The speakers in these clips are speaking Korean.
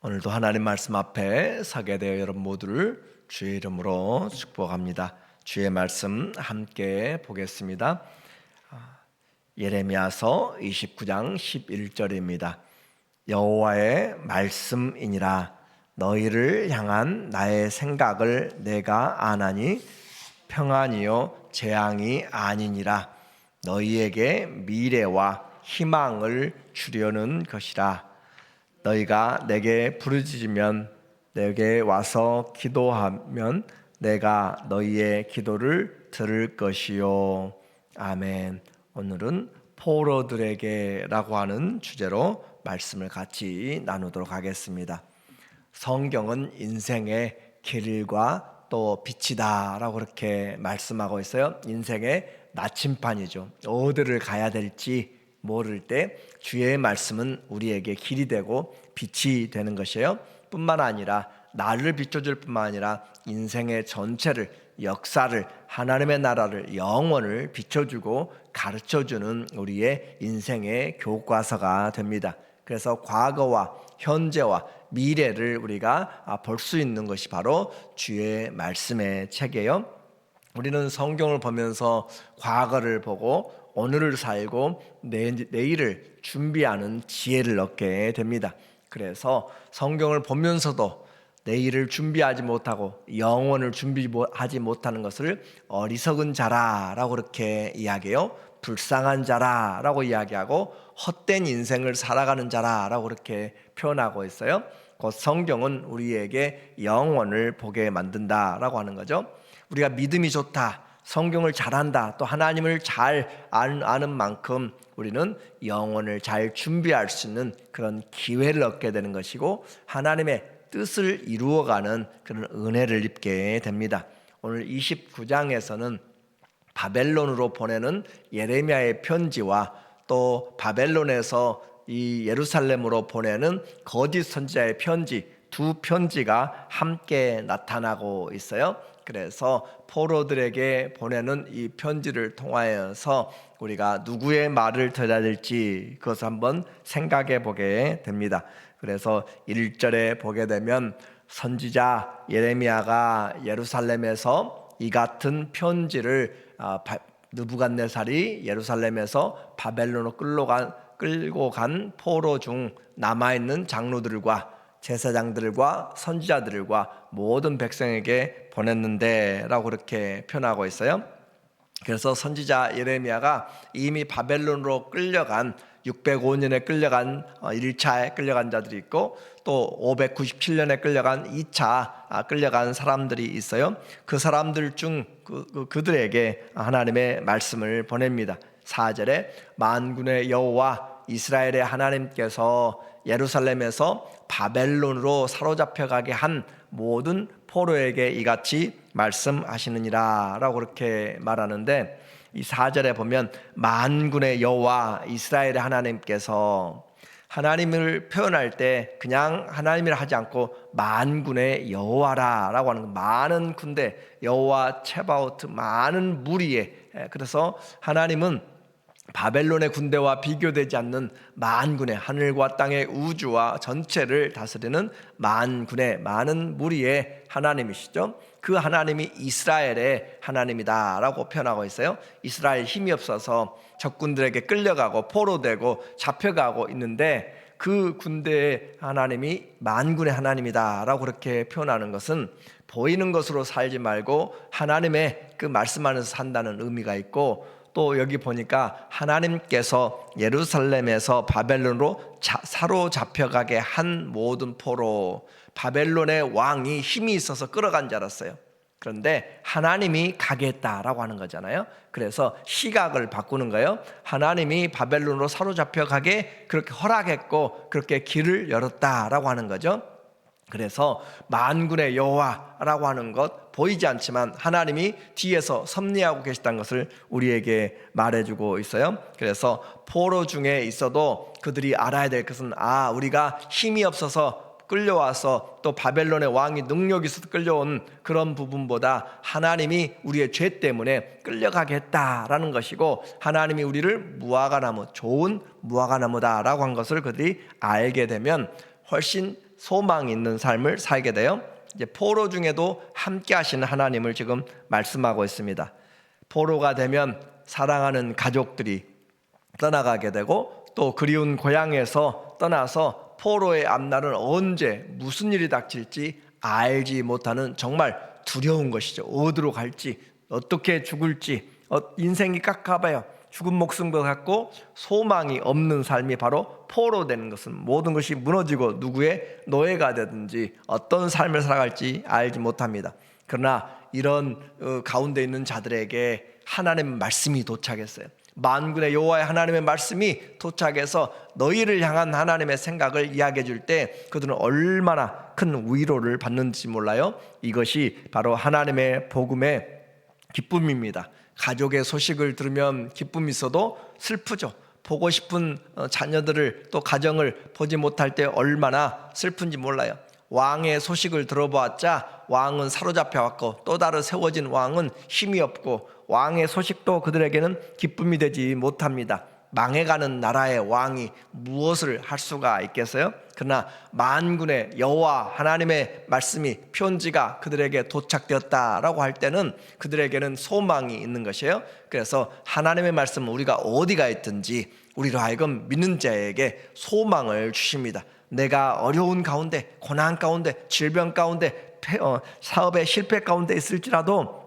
오늘도 하나님 말씀 앞에 서게 되어 여러분 모두를 주의 이름으로 축복합니다. 주의 말씀 함께 보겠습니다. 예레미야서 29장 11절입니다. 여호와의 말씀이니라. 너희를 향한 나의 생각을 내가 아나니 평안이요 재앙이 아니니라. 너희에게 미래와 희망을 주려는 것이라. 너희가 내게 부르짖으면 내게 와서 기도하면 내가 너희의 기도를 들을 것이요. 아멘. 오늘은 포로들에게라고 하는 주제로 말씀을 같이 나누도록 하겠습니다. 성경은 인생의 길과 또 빛이다 라고 그렇게 말씀하고 있어요. 인생의 나침판이죠. 어디를 가야 될지 모를 때 주의 말씀은 우리에게 길이 되고 빛이 되는 것이에요. 뿐만 아니라 나를 비춰줄 뿐만 아니라 인생의 전체를, 역사를, 하나님의 나라를, 영원을 비춰주고 가르쳐주는 우리의 인생의 교과서가 됩니다. 그래서 과거와 현재와 미래를 우리가 볼 수 있는 것이 바로 주의 말씀의 책이에요. 우리는 성경을 보면서 과거를 보고 오늘을 살고 내일을 준비하는 지혜를 얻게 됩니다. 그래서 성경을 보면서도 내일을 준비하지 못하고 영원을 준비하지 못하는 것을 어리석은 자라라고 그렇게 이야기해요. 불쌍한 자라라고 이야기하고 헛된 인생을 살아가는 자라라고 그렇게 표현하고 있어요. 곧 성경은 우리에게 영원을 보게 만든다라고 하는 거죠. 우리가 믿음이 좋다, 성경을 잘한다, 또 하나님을 잘 아는 만큼 우리는 영혼을 잘 준비할 수 있는 그런 기회를 얻게 되는 것이고 하나님의 뜻을 이루어가는 그런 은혜를 입게 됩니다. 오늘 29장에서는 바벨론으로 보내는 예레미야의 편지와 또 바벨론에서 이 예루살렘으로 보내는 거짓 선지자의 편지, 두 편지가 함께 나타나고 있어요. 그래서 포로들에게 보내는 이 편지를 통하여서 우리가 누구의 말을 들어야 될지 그것을 한번 생각해 보게 됩니다. 그래서 1절에 보게 되면 선지자 예레미야가 예루살렘에서 이 같은 편지를 느부갓네살이 예루살렘에서 바벨론으로 끌고 간 포로 중 남아있는 장로들과 제사장들과 선지자들과 모든 백성에게 보냈는데 라고 그렇게 표현하고 있어요. 그래서 선지자 예레미야가 이미 바벨론으로 끌려간 605년에 끌려간 1차에 끌려간 자들이 있고 또 597년에 끌려간 2차 끌려간 사람들이 있어요. 그 사람들 중 그들에게 하나님의 말씀을 보냅니다. 4절에 만군의 여호와 이스라엘의 하나님께서 예루살렘에서 바벨론으로 사로잡혀가게 한 모든 포로에게 이같이 말씀하시느니라 라고 그렇게 말하는데, 이 4절에 보면 만군의 여호와 이스라엘의 하나님께서, 하나님을 표현할 때 그냥 하나님이라 하지 않고 만군의 여호와라 라고 하는 거, 많은 군대, 여호와 체바오트, 많은 무리에, 그래서 하나님은 바벨론의 군대와 비교되지 않는 만군의, 하늘과 땅의 우주와 전체를 다스리는 만군의, 많은 무리의 하나님이시죠. 그 하나님이 이스라엘의 하나님이다 라고 표현하고 있어요. 이스라엘 힘이 없어서 적군들에게 끌려가고 포로되고 잡혀가고 있는데 그 군대의 하나님이 만군의 하나님이다 라고 그렇게 표현하는 것은 보이는 것으로 살지 말고 하나님의 그 말씀 안에서 산다는 의미가 있고, 또 여기 보니까 하나님께서 예루살렘에서 바벨론으로 사로잡혀가게 한 모든 포로, 바벨론의 왕이 힘이 있어서 끌어간 줄 알았어요. 그런데 하나님이 가게 했다라고 하는 거잖아요. 그래서 시각을 바꾸는 거예요. 하나님이 바벨론으로 사로잡혀가게 그렇게 허락했고 그렇게 길을 열었다라고 하는 거죠. 그래서 만군의 여호와라고 하는 것, 보이지 않지만 하나님이 뒤에서 섭리하고 계시다는 것을 우리에게 말해주고 있어요. 그래서 포로 중에 있어도 그들이 알아야 될 것은, 우리가 힘이 없어서 끌려와서 또 바벨론의 왕이 능력이 있어서 끌려온 그런 부분보다 하나님이 우리의 죄 때문에 끌려가게 했다라는 것이고, 하나님이 우리를 무화과나무, 좋은 무화과나무다라고 한 것을 그들이 알게 되면 훨씬 소망이 있는 삶을 살게 돼요. 이제 포로 중에도 함께 하시는 하나님을 지금 말씀하고 있습니다. 포로가 되면 사랑하는 가족들이 떠나가게 되고 또 그리운 고향에서 떠나서 포로의 앞날은 언제 무슨 일이 닥칠지 알지 못하는 정말 두려운 것이죠. 어디로 갈지, 어떻게 죽을지, 인생이 깎아봐요. 죽은 목숨과 같고 소망이 없는 삶이 바로 포로되는 것은 모든 것이 무너지고 누구의 노예가 되든지 어떤 삶을 살아갈지 알지 못합니다. 그러나 이런 가운데 있는 자들에게 하나님의 말씀이 도착했어요. 만군의 여호와의 하나님의 말씀이 도착해서 너희를 향한 하나님의 생각을 이야기해 줄 때 그들은 얼마나 큰 위로를 받는지 몰라요. 이것이 바로 하나님의 복음의 기쁨입니다. 가족의 소식을 들으면 기쁨이 있어도 슬프죠. 보고 싶은 자녀들을 또 가정을 보지 못할 때 얼마나 슬픈지 몰라요. 왕의 소식을 들어보았자 왕은 사로잡혀 왔고 또 다른 세워진 왕은 힘이 없고 왕의 소식도 그들에게는 기쁨이 되지 못합니다. 망해가는 나라의 왕이 무엇을 할 수가 있겠어요? 그러나 만군의 여호와 하나님의 말씀이 편지가 그들에게 도착되었다라고 할 때는 그들에게는 소망이 있는 것이에요. 그래서 하나님의 말씀은 우리가 어디가 있든지 우리로 하여금 믿는 자에게 소망을 주십니다. 내가 어려운 가운데, 고난 가운데, 질병 가운데, 사업의 실패 가운데 있을지라도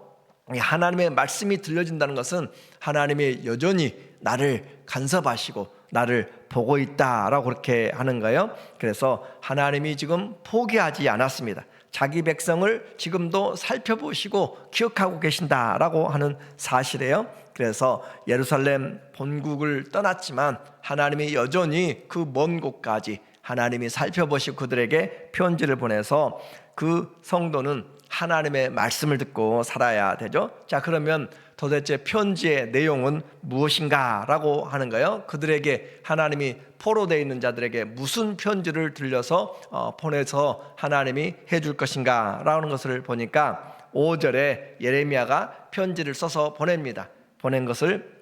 하나님의 말씀이 들려진다는 것은 하나님이 여전히 나를 간섭하시고 나를 보고 있다라고 그렇게 하는 거예요. 그래서 하나님이 지금 포기하지 않았습니다. 자기 백성을 지금도 살펴보시고 기억하고 계신다라고 하는 사실이에요. 그래서 예루살렘 본국을 떠났지만 하나님이 여전히 그 먼 곳까지 하나님이 살펴보시고 그들에게 편지를 보내서 그 성도는 하나님의 말씀을 듣고 살아야 되죠. 자, 그러면 도대체 편지의 내용은 무엇인가 라고 하는 거예요. 그들에게 하나님이 포로되어 있는 자들에게 무슨 편지를 들려서 보내서 하나님이 해줄 것인가 라는 것을 보니까 5절에 예레미야가 편지를 써서 보냅니다. 보낸 것을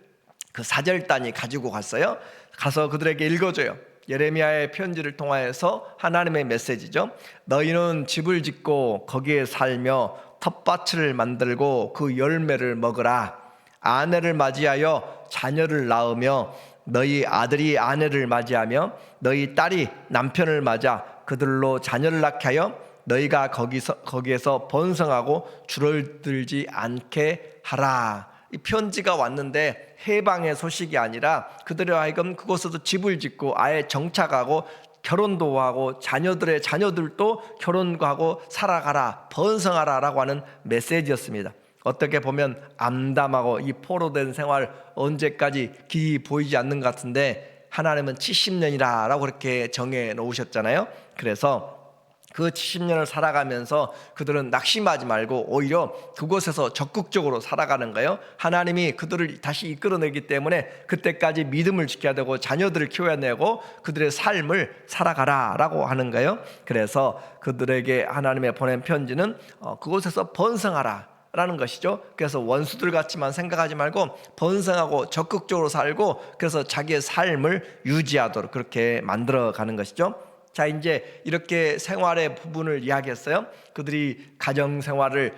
그 사절단이 가지고 갔어요. 가서 그들에게 읽어줘요. 예레미야의 편지를 통하여서 하나님의 메시지죠. 너희는 집을 짓고 거기에 살며 텃밭을 만들고 그 열매를 먹으라. 아내를 맞이하여 자녀를 낳으며 너희 아들이 아내를 맞이하며 너희 딸이 남편을 맞아 그들로 자녀를 낳게 하여 너희가 거기에서 번성하고 줄어들지 않게 하라. 이 편지가 왔는데 해방의 소식이 아니라 그들의 하여금 그곳에서 집을 짓고 아예 정착하고 결혼도 하고 자녀들의 자녀들도 결혼하고 살아가라, 번성하라 라고 하는 메시지였습니다. 어떻게 보면 암담하고 이 포로된 생활 언제까지 길이 보이지 않는 것 같은데 하나님은 70년이라 라고 그렇게 정해 놓으셨잖아요. 그래서 그 70년을 살아가면서 그들은 낙심하지 말고 오히려 그곳에서 적극적으로 살아가는 거예요. 하나님이 그들을 다시 이끌어내기 때문에 그때까지 믿음을 지켜야 되고 자녀들을 키워야 되고 그들의 삶을 살아가라 라고 하는 거예요. 그래서 그들에게 하나님의 보낸 편지는 그곳에서 번성하라 라는 것이죠. 그래서 원수들 같지만 생각하지 말고 번성하고 적극적으로 살고 그래서 자기의 삶을 유지하도록 그렇게 만들어가는 것이죠. 자, 이제 이렇게 생활의 부분을 이야기했어요. 그들이 가정 생활을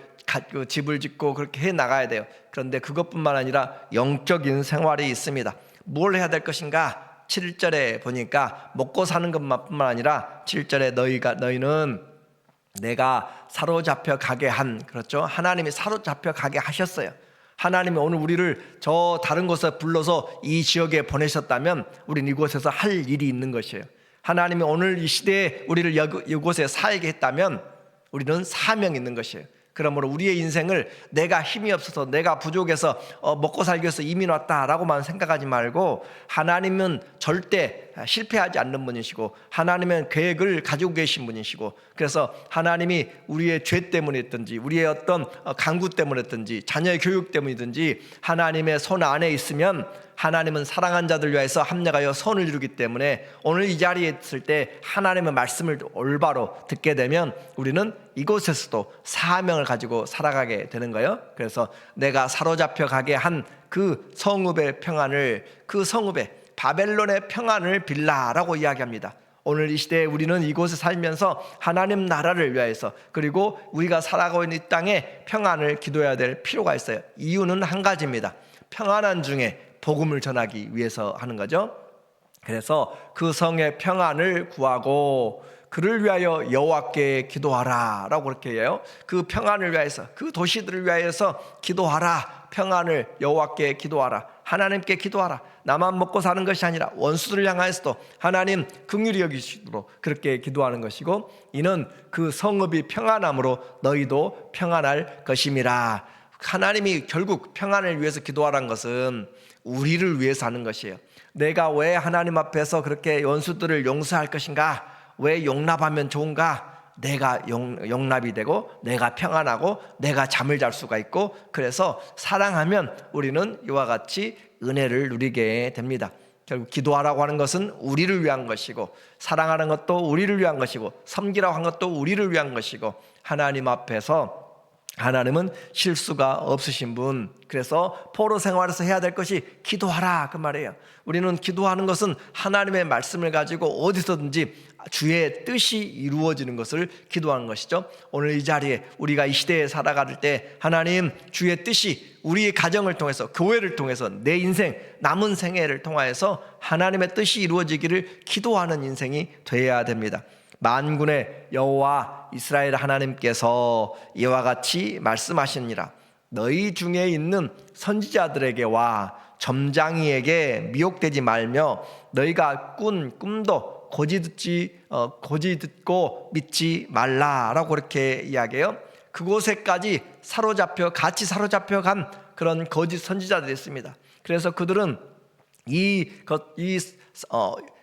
집을 짓고 그렇게 해 나가야 돼요. 그런데 그것뿐만 아니라 영적인 생활이 있습니다. 뭘 해야 될 것인가? 7절에 보니까 먹고 사는 것뿐만 아니라 7절에 너희는 내가 사로잡혀 가게 한, 그렇죠? 하나님이 사로잡혀 가게 하셨어요. 하나님이 오늘 우리를 저 다른 곳에 불러서 이 지역에 보내셨다면 우리는 이곳에서 할 일이 있는 것이에요. 하나님이 오늘 이 시대에 우리를 이곳에 살게 했다면 우리는 사명이 있는 것이에요. 그러므로 우리의 인생을 내가 힘이 없어서 내가 부족해서 먹고 살기 위해서 이민 왔다라고만 생각하지 말고 하나님은 절대 실패하지 않는 분이시고 하나님은 계획을 가지고 계신 분이시고 그래서 하나님이 우리의 죄 때문이든지 우리의 어떤 강구 때문이든지 자녀의 교육 때문이든지 하나님의 손 안에 있으면 하나님은 사랑한 자들 위하여서 합력하여 선을 이루기 때문에 오늘 이 자리에 있을 때 하나님의 말씀을 올바로 듣게 되면 우리는 이곳에서도 사명을 가지고 살아가게 되는 거예요. 그래서 내가 사로잡혀 가게 한 그 성읍의 평안을 그 성읍의 바벨론의 평안을 빌라라고 이야기합니다. 오늘 이 시대에 우리는 이곳에 살면서 하나님 나라를 위하여서, 그리고 우리가 살아가고 있는 이 땅에 평안을 기도해야 될 필요가 있어요. 이유는 한 가지입니다. 평안한 중에 복음을 전하기 위해서 하는 거죠. 그래서 그 성의 평안을 구하고 그를 위하여 여호와께 기도하라 라고 그렇게 해요. 그 평안을 위하여서, 그 도시들을 위하여서 기도하라. 평안을 여호와께 기도하라. 하나님께 기도하라. 나만 먹고 사는 것이 아니라 원수들을 향하여서도 하나님 긍휼히 여기시도록 그렇게 기도하는 것이고, 이는 그 성읍이 평안함으로 너희도 평안할 것임이라. 하나님이 결국 평안을 위해서 기도하라는 것은 우리를 위해서 하는 것이에요. 내가 왜 하나님 앞에서 그렇게 원수들을 용서할 것인가? 왜 용납하면 좋은가? 내가 용납이 되고 내가 평안하고 내가 잠을 잘 수가 있고, 그래서 사랑하면 우리는 이와 같이 은혜를 누리게 됩니다. 결국 기도하라고 하는 것은 우리를 위한 것이고, 사랑하는 것도 우리를 위한 것이고, 섬기라고 한 것도 우리를 위한 것이고, 하나님 앞에서 하나님은 실수가 없으신 분, 그래서 포로 생활에서 해야 될 것이 기도하라 그 말이에요. 우리는 기도하는 것은 하나님의 말씀을 가지고 어디서든지 주의 뜻이 이루어지는 것을 기도하는 것이죠. 오늘 이 자리에 우리가 이 시대에 살아갈 때 하나님 주의 뜻이 우리의 가정을 통해서, 교회를 통해서, 내 인생 남은 생애를 통하여서 하나님의 뜻이 이루어지기를 기도하는 인생이 되어야 됩니다. 만군의 여호와 이스라엘 하나님께서 이와 같이 말씀하시니라. 너희 중에 있는 선지자들에게와 점장이에게 미혹되지 말며 너희가 꾼 꿈도 고지 듣고 믿지 말라라고 그렇게 이야기해요. 그곳에까지 같이 사로잡혀 간 그런 거짓 선지자들이 있습니다. 그래서 그들은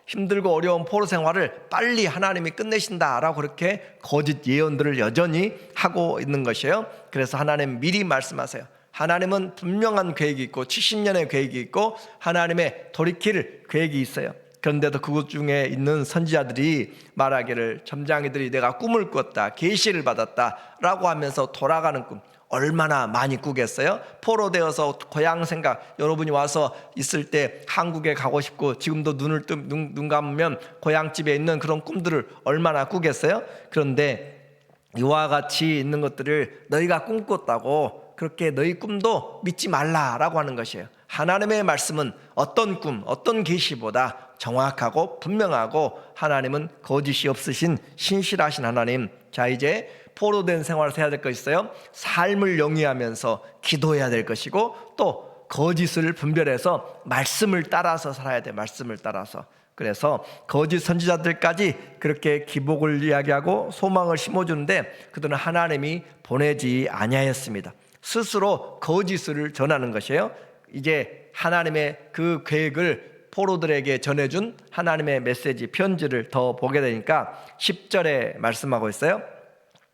힘들고 어려운 포로 생활을 빨리 하나님이 끝내신다라고 그렇게 거짓 예언들을 여전히 하고 있는 것이에요. 그래서 하나님 미리 말씀하세요. 하나님은 분명한 계획이 있고 70년의 계획이 있고 하나님의 돌이킬 계획이 있어요. 그런데도 그곳 중에 있는 선지자들이 말하기를, 점장이들이 내가 꿈을 꿨다, 계시를 받았다 라고 하면서 돌아가는 꿈 얼마나 많이 꾸겠어요? 포로 되어서 고향 생각, 여러분이 와서 있을 때 한국에 가고 싶고 지금도 눈 감으면 고향집에 있는 그런 꿈들을 얼마나 꾸겠어요? 그런데 이와 같이 있는 것들을 너희가 꿈꿨다고 그렇게 너희 꿈도 믿지 말라라고 하는 것이에요. 하나님의 말씀은 어떤 꿈, 어떤 계시보다 정확하고 분명하고, 하나님은 거짓이 없으신 신실하신 하나님. 자, 이제 포로된 생활을 해야 될 것이 있어요. 삶을 영위하면서 기도해야 될 것이고, 또 거짓을 분별해서 말씀을 따라서 살아야 돼. 말씀을 따라서. 그래서 거짓 선지자들까지 그렇게 기복을 이야기하고 소망을 심어주는데 그들은 하나님이 보내지 아니하였습니다. 스스로 거짓을 전하는 것이에요. 이제 하나님의 그 계획을 포로들에게 전해준 하나님의 메시지, 편지를 더 보게 되니까 10절에 말씀하고 있어요.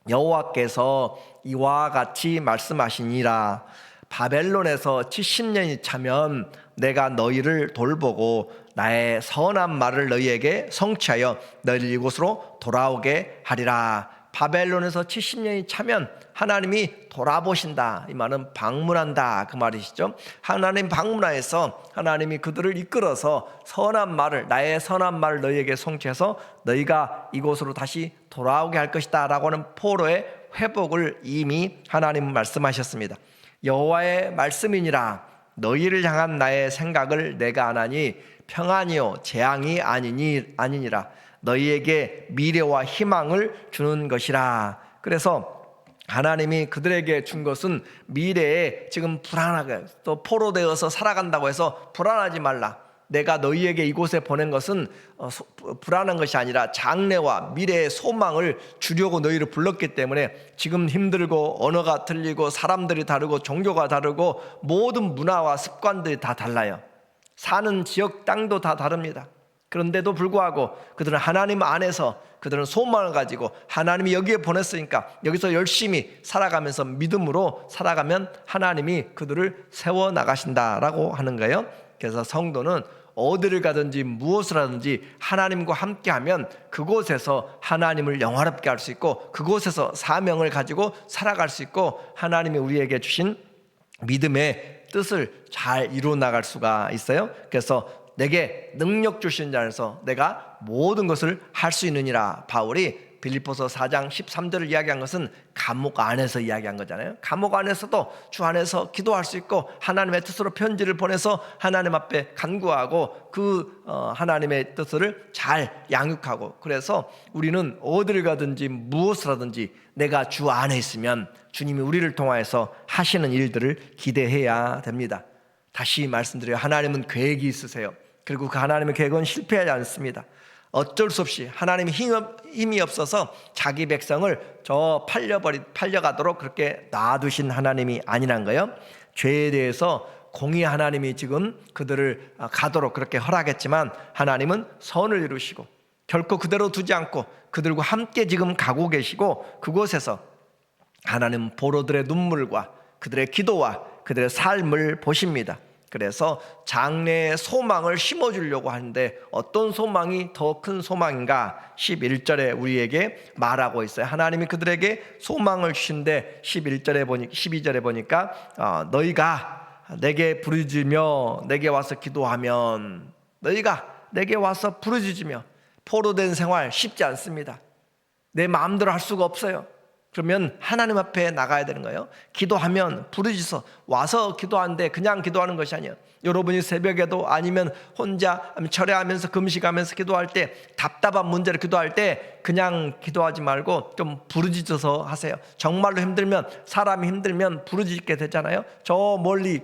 여호와께서 이와 같이 말씀하시니라. 바벨론에서 70년이 차면 내가 너희를 돌보고 나의 선한 말을 너희에게 성취하여 너희를 이곳으로 돌아오게 하리라. 바벨론에서 70년이 차면 하나님이 돌아보신다. 이 말은 방문한다 그 말이시죠. 하나님 방문하여서 하나님이 그들을 이끌어서 선한 말을, 나의 선한 말을 너희에게 성취해서 너희가 이곳으로 다시 돌아오게 할 것이다 라고 하는 포로의 회복을 이미 하나님은 말씀하셨습니다. 여호와의 말씀이니라. 너희를 향한 나의 생각을 내가 아나니 평안이요 재앙이 아니니라. 너희에게 미래와 희망을 주는 것이라. 그래서 하나님이 그들에게 준 것은 미래에 지금 불안하게 또 포로되어서 살아간다고 해서 불안하지 말라. 내가 너희에게 이곳에 보낸 것은 불안한 것이 아니라 장래와 미래의 소망을 주려고 너희를 불렀기 때문에, 지금 힘들고 언어가 틀리고 사람들이 다르고 종교가 다르고 모든 문화와 습관들이 다 달라요. 사는 지역 땅도 다 다릅니다. 그런데도 불구하고 그들은 하나님 안에서 그들은 소망을 가지고 하나님이 여기에 보냈으니까 여기서 열심히 살아가면서 믿음으로 살아가면 하나님이 그들을 세워나가신다라고 하는 거예요. 그래서 성도는 어디를 가든지 무엇을 하든지 하나님과 함께하면 그곳에서 하나님을 영화롭게 할 수 있고, 그곳에서 사명을 가지고 살아갈 수 있고, 하나님이 우리에게 주신 믿음의 뜻을 잘 이루어 나갈 수가 있어요. 그래서 내게 능력 주신 자에서 내가 모든 것을 할 수 있느니라. 바울이 빌립보서 4장 13절을 이야기한 것은 감옥 안에서 이야기한 거잖아요. 감옥 안에서도 주 안에서 기도할 수 있고 하나님의 뜻으로 편지를 보내서 하나님 앞에 간구하고 그 하나님의 뜻을 잘 양육하고, 그래서 우리는 어디를 가든지 무엇을 하든지 내가 주 안에 있으면 주님이 우리를 통하여서 하시는 일들을 기대해야 됩니다. 다시 말씀드려요. 하나님은 계획이 있으세요. 그리고 그 하나님의 계획은 실패하지 않습니다. 어쩔 수 없이 하나님이 힘이 없어서 자기 백성을 팔려가도록 그렇게 놔두신 하나님이 아니란 거예요. 죄에 대해서 공의 하나님이 지금 그들을 가도록 그렇게 허락했지만 하나님은 선을 이루시고 결코 그대로 두지 않고 그들과 함께 지금 가고 계시고, 그곳에서 하나님은 포로들의 눈물과 그들의 기도와 그들의 삶을 보십니다. 그래서 장래의 소망을 심어주려고 하는데 어떤 소망이 더 큰 소망인가? 11절에 우리에게 말하고 있어요. 하나님이 그들에게 소망을 주신데 12절에 보니까 너희가 내게 부르짖으며 내게 와서 기도하면, 너희가 내게 와서 부르짖으며, 포로된 생활 쉽지 않습니다. 내 마음대로 할 수가 없어요. 그러면 하나님 앞에 나가야 되는 거예요. 기도하면 부르짖어 와서 기도하는데 그냥 기도하는 것이 아니에요. 여러분이 새벽에도 아니면 혼자 철회하면서 금식하면서 기도할 때, 답답한 문제를 기도할 때 그냥 기도하지 말고 좀 부르짖어서 하세요. 정말로 힘들면, 사람이 힘들면 부르짖게 되잖아요. 저 멀리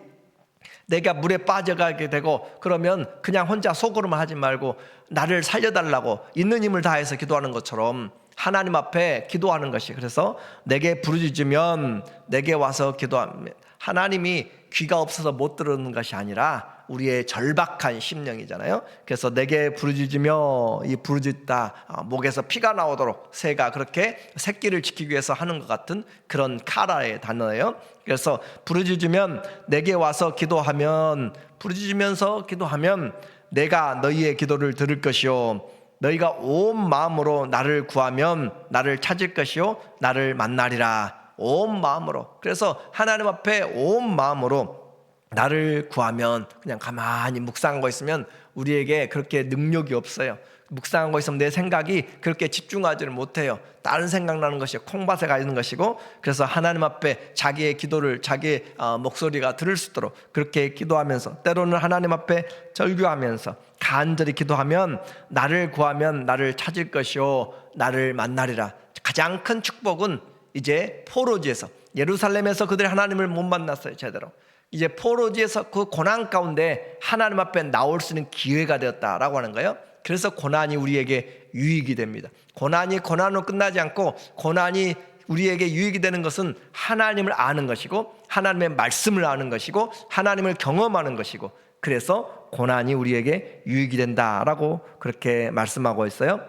내가 물에 빠져가게 되고 그러면 그냥 혼자 속으로만 하지 말고 나를 살려달라고 있는 힘을 다해서 기도하는 것처럼 하나님 앞에 기도하는 것이, 그래서 내게 부르짖으면 내게 와서 기도하면, 하나님이 귀가 없어서 못 들은 것이 아니라 우리의 절박한 심령이잖아요. 그래서 내게 부르짖으며, 이 부르짖다 목에서 피가 나오도록 새가 그렇게 새끼를 지키기 위해서 하는 것 같은 그런 카라의 단어예요. 그래서 부르짖으면 내게 와서 기도하면, 부르짖으면서 기도하면 내가 너희의 기도를 들을 것이요 너희가 온 마음으로 나를 구하면 나를 찾을 것이요 나를 만나리라. 온 마음으로. 그래서 하나님 앞에 온 마음으로 나를 구하면, 그냥 가만히 묵상하고 있으면 우리에게 그렇게 능력이 없어요. 묵상하고 있으면 내 생각이 그렇게 집중하지를 못해요. 다른 생각나는 것이 콩밭에 가 있는 것이고, 그래서 하나님 앞에 자기의 기도를, 자기의 목소리가 들을 수 있도록 그렇게 기도하면서, 때로는 하나님 앞에 절규하면서 간절히 기도하면 나를 구하면 나를 찾을 것이요 나를 만나리라. 가장 큰 축복은 이제 포로지에서, 예루살렘에서 그들이 하나님을 못 만났어요. 제대로. 이제 포로지에서 그 고난 가운데 하나님 앞에 나올 수 있는 기회가 되었다라고 하는 거예요. 그래서 고난이 우리에게 유익이 됩니다. 고난이 고난으로 끝나지 않고, 고난이 우리에게 유익이 되는 것은 하나님을 아는 것이고 하나님의 말씀을 아는 것이고 하나님을 경험하는 것이고, 그래서 고난이 우리에게 유익이 된다라고 그렇게 말씀하고 있어요.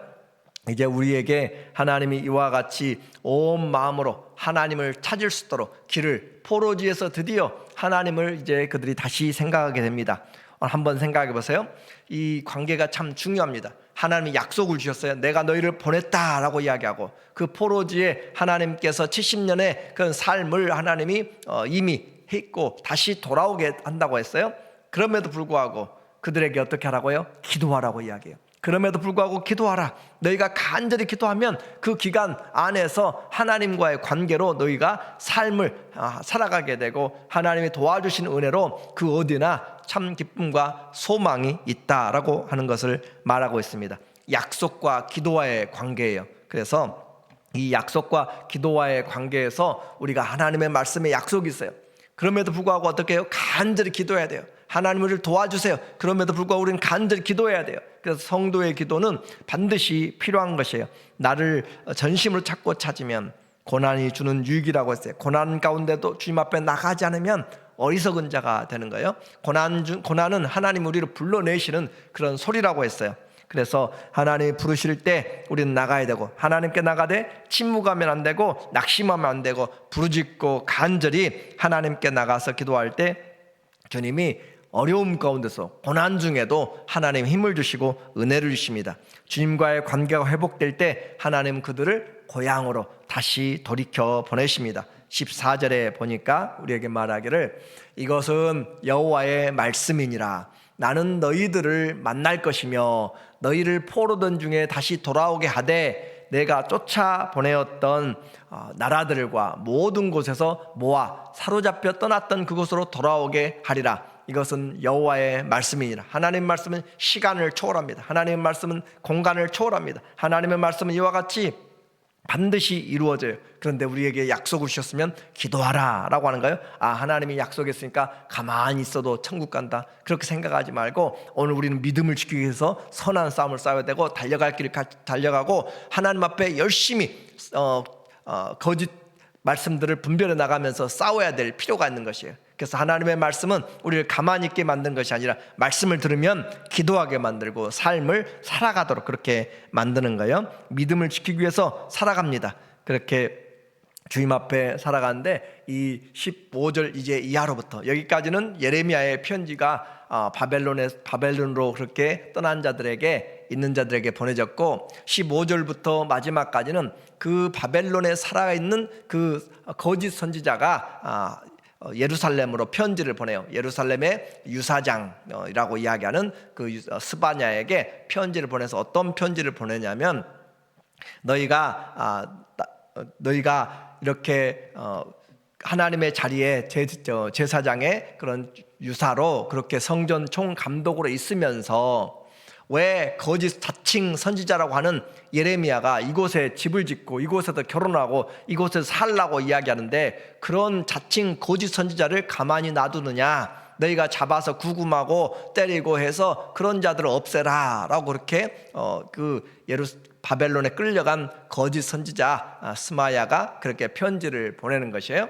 이제 우리에게 하나님이 이와 같이 온 마음으로 하나님을 찾을 수 있도록 길을, 포로지에서 드디어 하나님을 이제 그들이 다시 생각하게 됩니다. 한번 생각해 보세요. 이 관계가 참 중요합니다. 하나님이 약속을 주셨어요. 내가 너희를 보냈다라고 이야기하고, 그 포로지에 하나님께서 70년의 그 삶을 하나님이 이미 했고 다시 돌아오게 한다고 했어요. 그럼에도 불구하고 그들에게 어떻게 하라고요? 기도하라고 이야기해요. 그럼에도 불구하고 기도하라. 너희가 간절히 기도하면 그 기간 안에서 하나님과의 관계로 너희가 삶을 살아가게 되고, 하나님이 도와주신 은혜로 그 어디나 참 기쁨과 소망이 있다라고 하는 것을 말하고 있습니다. 약속과 기도와의 관계예요. 그래서 이 약속과 기도와의 관계에서 우리가 하나님의 말씀에 약속이 있어요. 그럼에도 불구하고 어떻게 해요? 간절히 기도해야 돼요. 하나님 우리를 도와주세요. 그럼에도 불구하고 우리는 간절히 기도해야 돼요. 그래서 성도의 기도는 반드시 필요한 것이에요. 나를 전심으로 찾고 찾으면 고난이 주는 유익이라고 했어요. 고난 가운데도 주님 앞에 나가지 않으면 어리석은 자가 되는 거예요. 고난은 하나님 우리를 불러내시는 그런 소리라고 했어요. 그래서 하나님이 부르실 때 우리는 나가야 되고, 하나님께 나가되 침묵하면 안 되고 낙심하면 안 되고, 부르짖고 간절히 하나님께 나가서 기도할 때 주님이 어려움 가운데서, 고난 중에도 하나님 힘을 주시고 은혜를 주십니다. 주님과의 관계가 회복될 때 하나님 그들을 고향으로 다시 돌이켜 보내십니다. 14절에 보니까 우리에게 말하기를 이것은 여호와의 말씀이니라. 나는 너희들을 만날 것이며 너희를 포로던 중에 다시 돌아오게 하되 내가 쫓아 보내었던 나라들과 모든 곳에서 모아 사로잡혀 떠났던 그곳으로 돌아오게 하리라. 이것은 여호와의 말씀이니라. 하나님의 말씀은 시간을 초월합니다. 하나님의 말씀은 공간을 초월합니다. 하나님의 말씀은 이와 같이 반드시 이루어져요. 그런데 우리에게 약속을 주셨으면 기도하라 라고 하는 거예요. 하나님이 약속했으니까 가만히 있어도 천국 간다, 그렇게 생각하지 말고 오늘 우리는 믿음을 지키기 위해서 선한 싸움을 싸워야 되고 달려갈 길을 달려가고 하나님 앞에 열심히 거짓 말씀들을 분별해 나가면서 싸워야 될 필요가 있는 것이에요. 그래서 하나님의 말씀은 우리를 가만히 있게 만든 것이 아니라 말씀을 들으면 기도하게 만들고 삶을 살아가도록 그렇게 만드는 거예요. 믿음을 지키기 위해서 살아갑니다. 그렇게 주님 앞에 살아가는데 이 15절 이제 이하로부터 여기까지는 예레미야의 편지가 바벨론으로 그렇게 떠난 자들에게, 있는 자들에게 보내졌고, 15절부터 마지막까지는 그 바벨론에 살아있는 그 거짓 선지자가 예루살렘으로 편지를 보내요. 예루살렘의 유사장이라고 이야기하는 그 스바냐에게 편지를 보내서 어떤 편지를 보내냐면, 너희가 이렇게 하나님의 자리에 제사장의 그런 유사로 그렇게 성전 총감독으로 있으면서 왜 거짓 자칭 선지자라고 하는 예레미야가 이곳에 집을 짓고 이곳에서 결혼하고 이곳에서 살라고 이야기하는데, 그런 자칭 거짓 선지자를 가만히 놔두느냐, 너희가 잡아서 구금하고 때리고 해서 그런 자들을 없애라 라고 그렇게 바벨론에 끌려간 거짓 선지자 스마야가 그렇게 편지를 보내는 것이에요.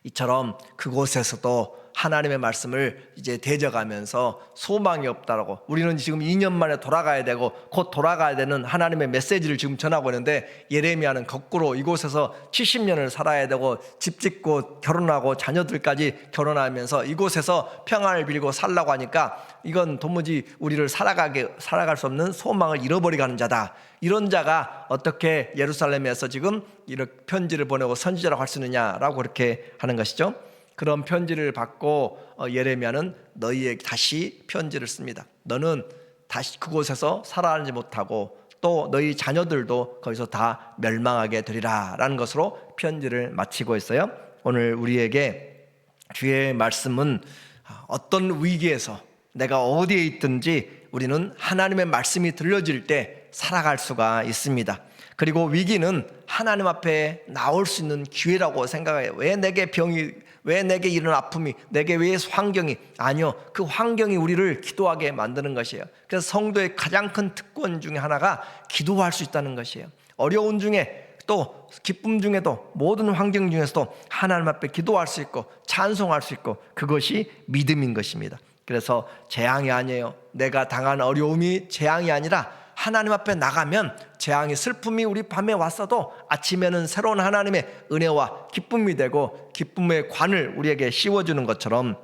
이처럼 그곳에서도 하나님의 말씀을 이제 대적하면서 소망이 없다라고, 우리는 지금 2년 만에 돌아가야 되고 곧 돌아가야 되는 하나님의 메시지를 지금 전하고 있는데, 예레미야는 거꾸로 이곳에서 70년을 살아야 되고 집 짓고 결혼하고 자녀들까지 결혼하면서 이곳에서 평안을 빌고 살라고 하니까 이건 도무지 우리를 살아갈 수 없는 소망을 잃어버리게 하는 자다. 이런 자가 어떻게 예루살렘에서 지금 이렇게 편지를 보내고 선지자라고 할 수 있느냐라고 그렇게 하는 것이죠. 그런 편지를 받고 예레미야는 너희에게 다시 편지를 씁니다. 너는 다시 그곳에서 살아나지 못하고 또 너희 자녀들도 거기서 다 멸망하게 되리라 라는 것으로 편지를 마치고 있어요. 오늘 우리에게 주의 말씀은 어떤 위기에서 내가 어디에 있든지 우리는 하나님의 말씀이 들려질 때 살아갈 수가 있습니다. 그리고 위기는 하나님 앞에 나올 수 있는 기회라고 생각해요. 왜 내게 이런 아픔이, 내게 왜 환경이, 아니요, 그 환경이 우리를 기도하게 만드는 것이에요. 그래서 성도의 가장 큰 특권 중에 하나가 기도할 수 있다는 것이에요. 어려운 중에 또 기쁨 중에도 모든 환경 중에서도 하나님 앞에 기도할 수 있고 찬송할 수 있고, 그것이 믿음인 것입니다. 그래서 재앙이 아니에요. 내가 당한 어려움이 재앙이 아니라 하나님 앞에 나가면 재앙이, 슬픔이 우리 밤에 왔어도 아침에는 새로운 하나님의 은혜와 기쁨이 되고 기쁨의 관을 우리에게 씌워주는 것처럼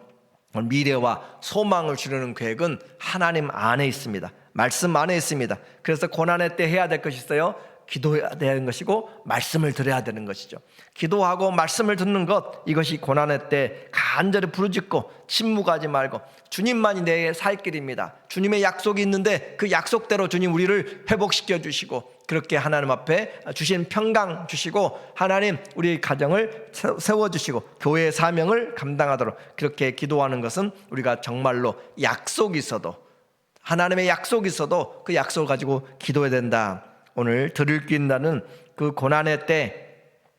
미래와 소망을 주려는 계획은 하나님 안에 있습니다. 말씀 안에 있습니다. 그래서 고난의 때 해야 될 것이 있어요. 기도해야 되는 것이고 말씀을 들어야 되는 것이죠. 기도하고 말씀을 듣는 것, 이것이 고난의 때 간절히 부르짖고 침묵하지 말고, 주님만이 내 살 길입니다. 주님의 약속이 있는데 그 약속대로 주님 우리를 회복시켜 주시고, 그렇게 하나님 앞에 주신 평강 주시고, 하나님 우리 가정을 세워주시고 교회의 사명을 감당하도록 그렇게 기도하는 것은, 우리가 정말로 약속이 있어도, 하나님의 약속이 있어도 그 약속을 가지고 기도해야 된다. 오늘 들을 끼인다는 그 고난의 때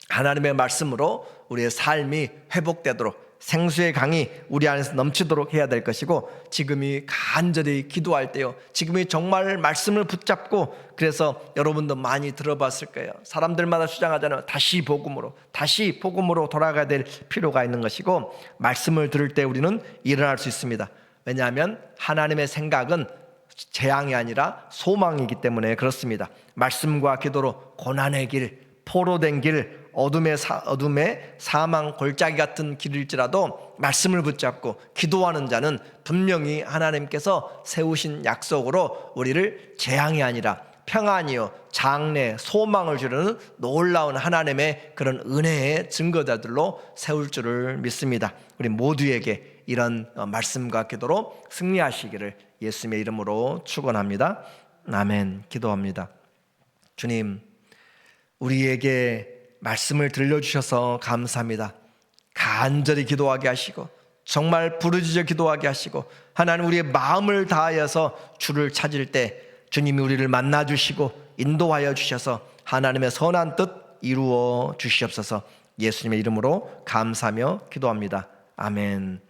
하나님의 말씀으로 우리의 삶이 회복되도록, 생수의 강이 우리 안에서 넘치도록 해야 될 것이고, 지금이 간절히 기도할 때요, 지금이 정말 말씀을 붙잡고, 그래서 여러분도 많이 들어봤을 거예요. 사람들마다 주장하잖아요. 다시 복음으로 돌아가야 될 필요가 있는 것이고, 말씀을 들을 때 우리는 일어날 수 있습니다. 왜냐하면 하나님의 생각은 재앙이 아니라 소망이기 때문에 그렇습니다. 말씀과 기도로 고난의 길, 포로된 길, 어둠의 사망 골짜기 같은 길일지라도 말씀을 붙잡고 기도하는 자는 분명히 하나님께서 세우신 약속으로 우리를 재앙이 아니라 평안이요 장래, 소망을 주려는 놀라운 하나님의 그런 은혜의 증거자들로 세울 줄을 믿습니다. 우리 모두에게 이런 말씀과 기도로 승리하시기를 예수님의 이름으로 축원합니다. 아멘. 기도합니다. 주님, 우리에게 말씀을 들려주셔서 감사합니다. 간절히 기도하게 하시고 정말 부르짖어 기도하게 하시고 하나님 우리의 마음을 다하여서 주를 찾을 때 주님이 우리를 만나 주시고 인도하여 주셔서 하나님의 선한 뜻 이루어 주시옵소서. 예수님의 이름으로 감사하며 기도합니다. 아멘.